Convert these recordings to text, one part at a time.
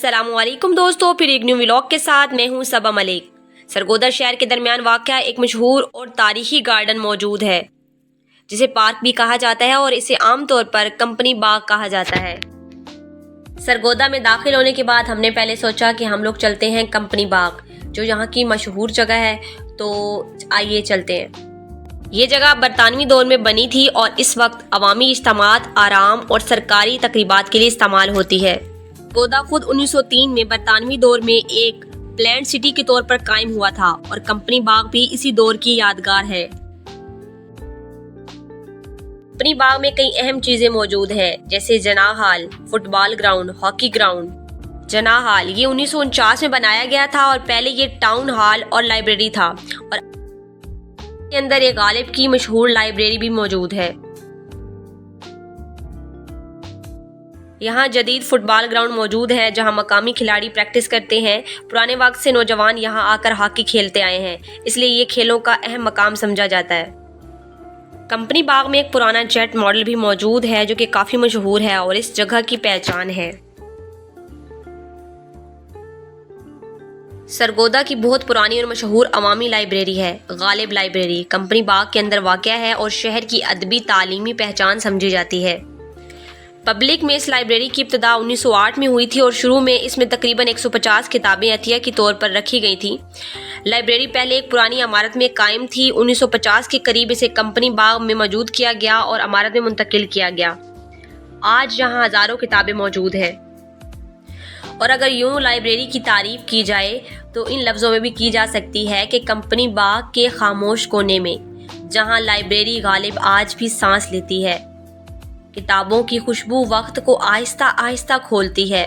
अस्सलाम वालेकुम दोस्तों, फिर एक न्यू व्लॉग के साथ मैं हूं सबा मलिक। सरगोदा शहर के दरमियान वाक़या एक मशहूर और तारीखी गार्डन मौजूद है जिसे पार्क भी कहा जाता है और इसे आमतौर पर कंपनी बाग कहा जाता है। सरगोदा में दाखिल होने के बाद हमने पहले सोचा कि हम लोग चलते हैं कंपनी बाग, जो यहाँ की मशहूर जगह है, तो आइए चलते हैं। ये जगह बरतानवी दौर में बनी थी और इस वक्त अवामी इज्तिमात, आराम और सरकारी तकरीबात के लिए इस्तेमाल होती है। सरगोदा खुद 1903 में बरतानवी दौर में एक प्लान्ड सिटी के तौर पर कायम हुआ था और कंपनी बाग भी इसी दौर की यादगार है। कंपनी बाग में कई अहम चीजें मौजूद हैं, जैसे जना hall, football ground, hockey ground. जना हॉल ये 1949 में बनाया गया था और पहले ये टाउन हॉल और लाइब्रेरी था और के अंदर एक गालिब की मशहूर लाइब्रेरी भी मौजूद है। यहाँ जदीद फुटबॉल ग्राउंड मौजूद है जहाँ मकामी खिलाड़ी प्रैक्टिस करते हैं। पुराने वक्त से नौजवान यहाँ आकर हॉकी खेलते आए हैं, इसलिए ये खेलों का अहम मकाम समझा जाता है। कंपनी बाग में एक पुराना जेट मॉडल भी मौजूद है जो कि काफ़ी मशहूर है और इस जगह की पहचान है। सरगोदा की बहुत पुरानी और मशहूर अवामी लाइब्रेरी है गालिब लाइब्रेरी, कंपनी बाग के अंदर वाक़या है और शहर की अदबी तालीमी पहचान समझी जाती है। पब्लिक में इस लाइब्रेरी की इब्तिदा 1908 में हुई थी और शुरू में इसमें तकरीबन 150 किताबें अतिया के तौर पर रखी गई थी। लाइब्रेरी पहले एक पुरानी इमारत में कायम थी। 1950 के करीब इसे कंपनी बाग में मौजूद किया गया और इमारत में मुंतकिल किया गया। आज यहाँ हज़ारों किताबें मौजूद हैं और अगर यूँ लाइब्रेरी की तारीफ की जाए तो इन लफ्ज़ों में भी की जा सकती है कि कंपनी बाग के खामोश कोने में जहाँ लाइब्रेरी गालिब आज भी सांस लेती है। किताबों की खुशबू वक्त को आहिस्ता आहिस्ता खोलती है।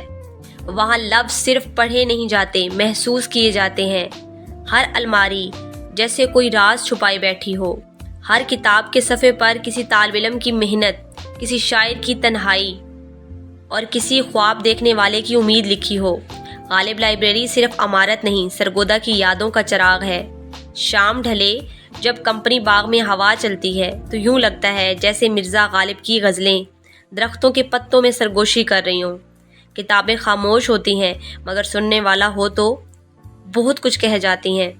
वहाँ लफ्ज़ सिर्फ पढ़े नहीं जाते, महसूस किए जाते हैं। हर अलमारी जैसे कोई राज छुपाई बैठी हो। हर किताब के सफ़े पर किसी तालिब इल्म की मेहनत, किसी शायर की तन्हाई और किसी ख्वाब देखने वाले की उम्मीद लिखी हो। गालिब लाइब्रेरी सिर्फ इमारत नहीं, सरगोदा की यादों का चिराग है। शाम ढले जब कंपनी बाग में हवा चलती है तो यूं लगता है जैसे मिर्ज़ा गालिब की गज़लें दरख्तों के पत्तों में सरगोशी कर रही हों। किताबें खामोश होती हैं मगर सुनने वाला हो तो बहुत कुछ कह जाती हैं।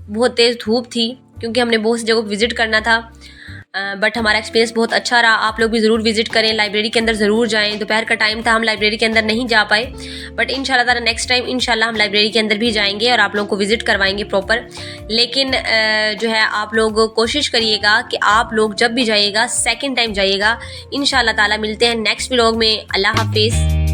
बहुत तेज़ धूप थी क्योंकि हमने बहुत सी जगह विज़िट करना था, बट हमारा एक्सपीरियंस बहुत अच्छा रहा। आप लोग भी ज़रूर विज़िट करें, लाइब्रेरी के अंदर ज़रूर जाएं। दोपहर का टाइम था, हम लाइब्रेरी के अंदर नहीं जा पाए, बट इंशाल्लाह ताला नेक्स्ट टाइम इंशाल्लाह हम लाइब्रेरी के अंदर भी जाएंगे और आप लोगों को विज़िट करवाएंगे प्रॉपर। लेकिन जो है आप लोग कोशिश करिएगा कि आप लोग जब भी जाइएगा सेकेंड टाइम जाइएगा। इंशाल्लाह ताला मिलते हैं नेक्स्ट व्लॉग में। अल्लाह हाफिज़।